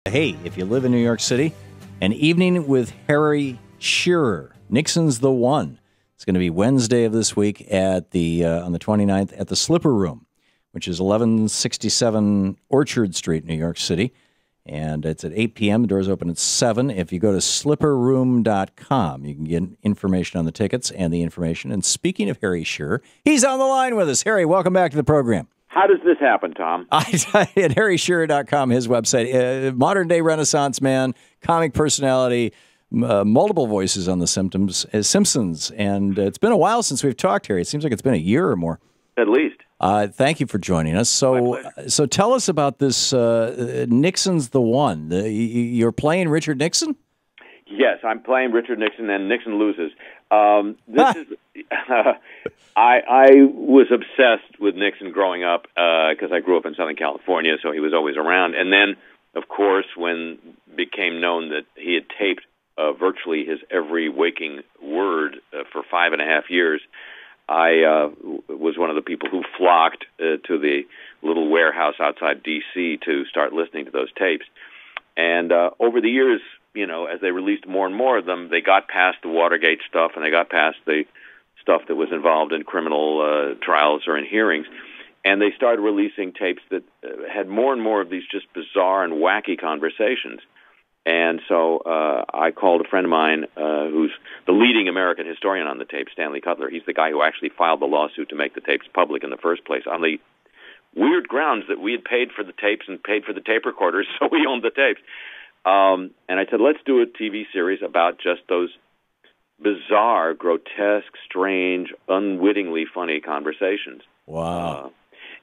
Hey, if you live in New York City, an evening with Harry Shearer, Nixon's the One. It's going to be Wednesday of this week at the on the 29th at the Slipper Room, which is 1167 Orchard Street, New York City. And it's at 8 p.m. The doors open at 7. If you go to slipperroom.com, you can get information on the tickets and the information. And speaking of Harry Shearer, he's on the line with us. Harry, welcome back to the program. How does this happen, Tom? At harryshearer.com, his website, modern-day Renaissance man, comic personality, multiple voices on The Simpsons. And it's been a while since we've talked, Harry. It seems like it's been a year or more. At least. Thank you for joining us. So tell us about this Nixon's the One. You're playing Richard Nixon? Yes, I'm playing Richard Nixon, and Nixon loses. I was obsessed with Nixon growing up because I grew up in Southern California, so he was always around. And then, of course, when it became known that he had taped virtually his every waking word for 5.5 years, I was one of the people who flocked to the little warehouse outside D.C. to start listening to those tapes. And over the years, you know, as they released more and more of them, they got past the Watergate stuff and they got past the stuff that was involved in criminal trials or in hearings. And they started releasing tapes that had more and more of these just bizarre and wacky conversations. And so I called a friend of mine who's the leading American historian on the tape, Stanley Cutler. He's the guy who actually filed the lawsuit to make the tapes public in the first place on the weird grounds that we had paid for the tapes and paid for the tape recorders, so we owned the tapes. And I said, let's do a TV series about just those bizarre, grotesque, strange, unwittingly funny conversations. Wow.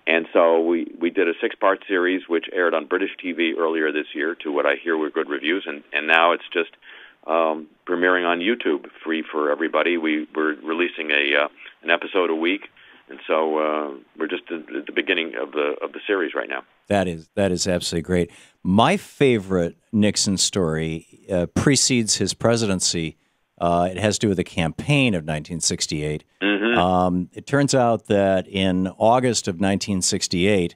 And so we did a 6-part series, which aired on British TV earlier this year, to what I hear were good reviews, and now it's just premiering on YouTube, free for everybody. We're releasing an episode a week, and so we're just at the beginning of the series right now. That is absolutely great. My favorite Nixon story precedes his presidency. It has to do with the campaign of 1968. Mm-hmm. It turns out that in August of 1968,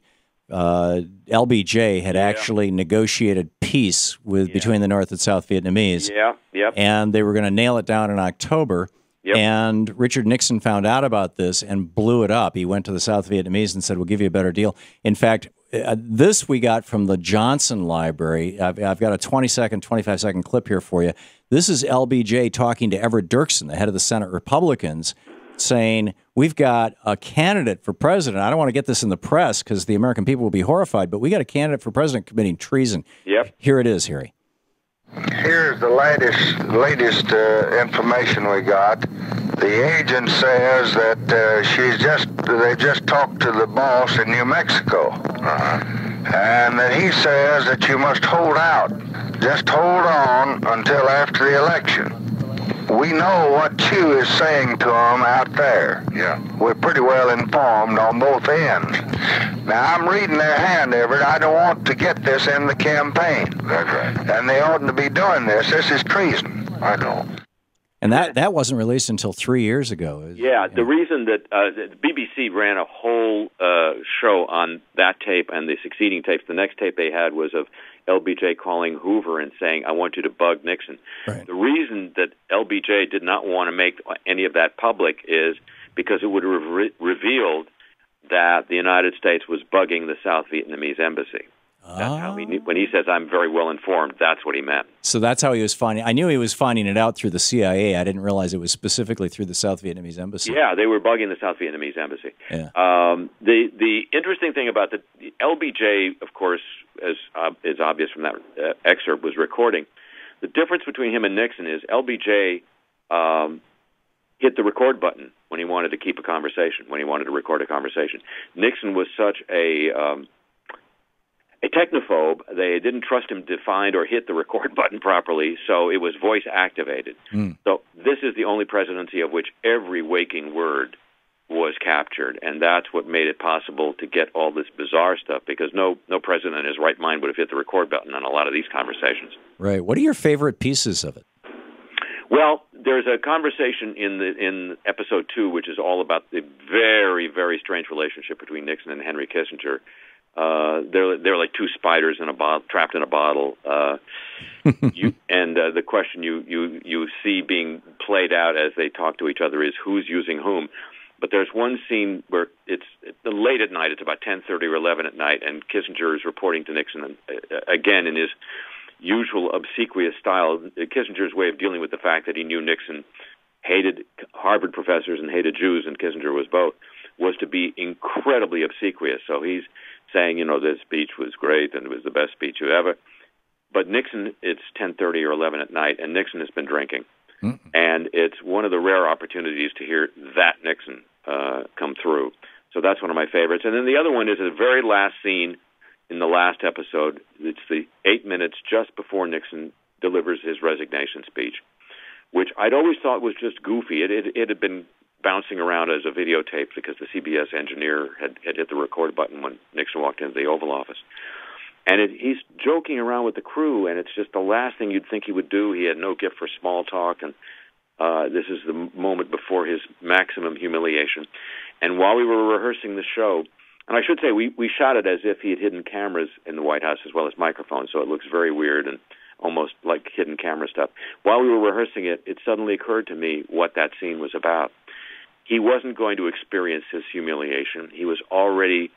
LBJ had actually negotiated peace between the North and South Vietnamese. Yeah, yep. And they were going to nail it down in October. Yep. And Richard Nixon found out about this and blew it up. He went to the South Vietnamese and said, we'll give you a better deal. In fact, this we got from the Johnson Library. I've got a 25-second clip here for you. This is LBJ talking to Everett Dirksen, the head of the Senate Republicans, saying, we've got a candidate for president. I don't want to get this in the press because the American people will be horrified, but we got a candidate for president committing treason. Yep. Here it is, Harry. Here's the latest information we got. The agent says that they just talked to the boss in New Mexico. And that he says that you must hold out. Just hold on until after the election. We know what Chew is saying to them out there. Yeah. We're pretty well informed on both ends. Now, I'm reading their hand, Everett. I don't want to get this in the campaign. That's right. And they oughtn't to be doing this. This is treason. I know. And that wasn't released until 3 years ago. Yeah, the reason that the BBC ran a whole show on that tape and the succeeding tapes. The next tape they had was of LBJ calling Hoover and saying, I want you to bug Nixon. Right. The reason that LBJ did not want to make any of that public is because it would have revealed that the United States was bugging the South Vietnamese embassy. That's how when he says, I'm very well informed, that's what he meant. So that's how he was finding. I knew he was finding it out through the CIA. I didn't realize it was specifically through the South Vietnamese embassy. Yeah, they were bugging the South Vietnamese embassy. Yeah. The interesting thing about the LBJ, of course, as is obvious from that excerpt, was recording. The difference between him and Nixon is LBJ hit the record button when he wanted to keep a conversation, when he wanted to record a conversation. Nixon was such a technophobe. They didn't trust him to find or hit the record button properly, so it was voice activated. So this is the only presidency of which every waking word was captured, and that's what made it possible to get all this bizarre stuff, because no president in his right mind would have hit the record button on a lot of these conversations. Right. What are your favorite pieces of it? Well, there's a conversation in episode 2, which is all about the very, very strange relationship between Nixon and Henry Kissinger, They're like two spiders in a bottle, trapped in a bottle. The question you see being played out as they talk to each other is who's using whom. But there's one scene where it's late at night. It's about 10:30 or 11 at night, and Kissinger is reporting to Nixon again in his usual obsequious style. Kissinger's way of dealing with the fact that he knew Nixon hated Harvard professors and hated Jews, and Kissinger was both, was to be incredibly obsequious. So he's saying, this speech was great and it was the best speech you ever. But Nixon, it's 10:30 or 11 at night, and Nixon has been drinking. And it's one of the rare opportunities to hear that Nixon come through. So that's one of my favorites. And then the other one is the very last scene in the last episode. It's the 8 minutes just before Nixon delivers his resignation speech, which I'd always thought was just goofy. It had been bouncing around as a videotape because the CBS engineer had hit the record button when Nixon walked into the Oval Office. And he's joking around with the crew, and it's just the last thing you'd think he would do. He had no gift for small talk, and this is the moment before his maximum humiliation. And while we were rehearsing the show, and I should say we shot it as if he had hidden cameras in the White House as well as microphones, so it looks very weird and almost like hidden camera stuff. While we were rehearsing it, it suddenly occurred to me what that scene was about. He wasn't going to experience his humiliation. He was already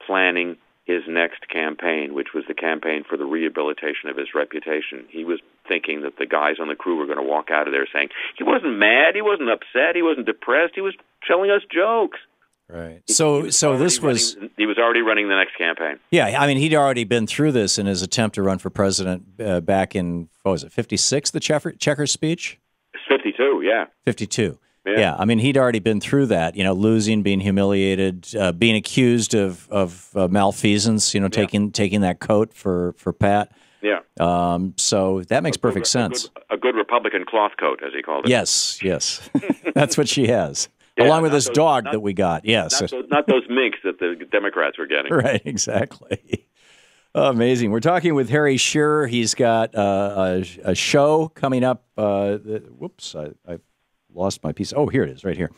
planning his next campaign, which was the campaign for the rehabilitation of his reputation. He was thinking that the guys on the crew were going to walk out of there saying, he wasn't mad, he wasn't upset, he wasn't depressed, he was telling us jokes. Right. So this was... He was already running the next campaign. Yeah, I mean, he'd already been through this in his attempt to run for president back in, what was it, 56, the Checker speech? It's 52, yeah. 52. Yeah, I mean, he'd already been through that, losing, being humiliated, being accused of malfeasance, taking that coat for Pat. Yeah. So that makes perfect sense. A good Republican cloth coat, as he called it. Yes. That's what she has. Yeah, along with this dog that we got, yes. Not those minks that the Democrats were getting. Right, exactly. Amazing. We're talking with Harry Shearer. He's got a show coming up. Whoops, I lost my piece. Oh, here it is, right here.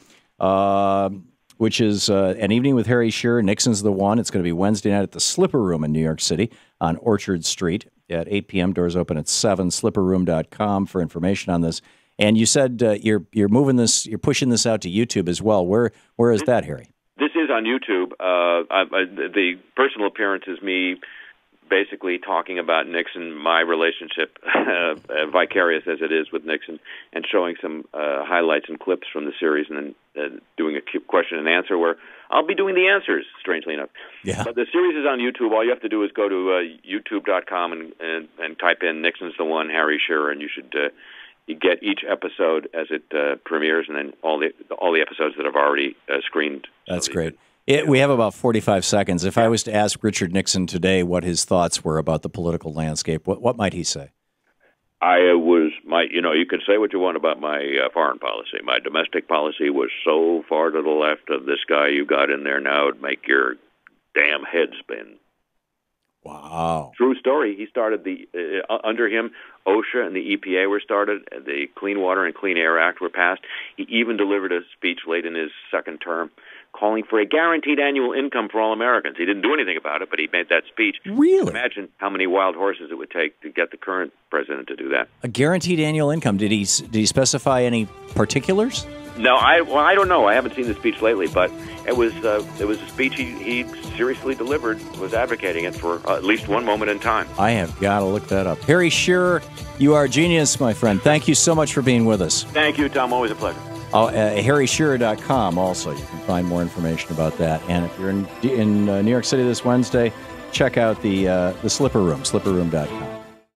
Which is An Evening with Harry Shearer. Nixon's the One. It's going to be Wednesday night at the Slipper Room in New York City on Orchard Street at 8 p.m. Doors open at 7. Slipperroom.com for information on this. And you said you're moving this, you're pushing this out to YouTube as well. Where is that, Harry? This is on YouTube. The personal appearance is me basically talking about Nixon, my relationship, vicarious as it is with Nixon, and showing some highlights and clips from the series, and then doing a question and answer where I'll be doing the answers, strangely enough. Yeah. But the series is on YouTube. All you have to do is go to youtube.com and type in Nixon's the One, Harry Shearer, and you should you get each episode as it premieres, and then all the episodes that have already screened. That's great. We have about 45 seconds. If I was to ask Richard Nixon today what his thoughts were about the political landscape, what might he say? You can say what you want about my foreign policy. My domestic policy was so far to the left of this guy you got in there now, it'd make your damn head spin. Wow. True story. He started under him, OSHA and the EPA were started. The Clean Water and Clean Air Act were passed. He even delivered a speech late in his second term calling for a guaranteed annual income for all Americans. He didn't do anything about it, but he made that speech. Really? Imagine how many wild horses it would take to get the current president to do that. A guaranteed annual income. Did he specify any particulars? No, I don't know. I haven't seen the speech lately, but it was a speech he seriously delivered, was advocating it for at least one moment in time. I have got to look that up. Harry Shearer, you are a genius, my friend. Thank you so much for being with us. Thank you, Tom. Always a pleasure. HarryShearer.com also. You can find more information about that. And if you're in New York City this Wednesday, check out the Slipper Room, slipperroom.com.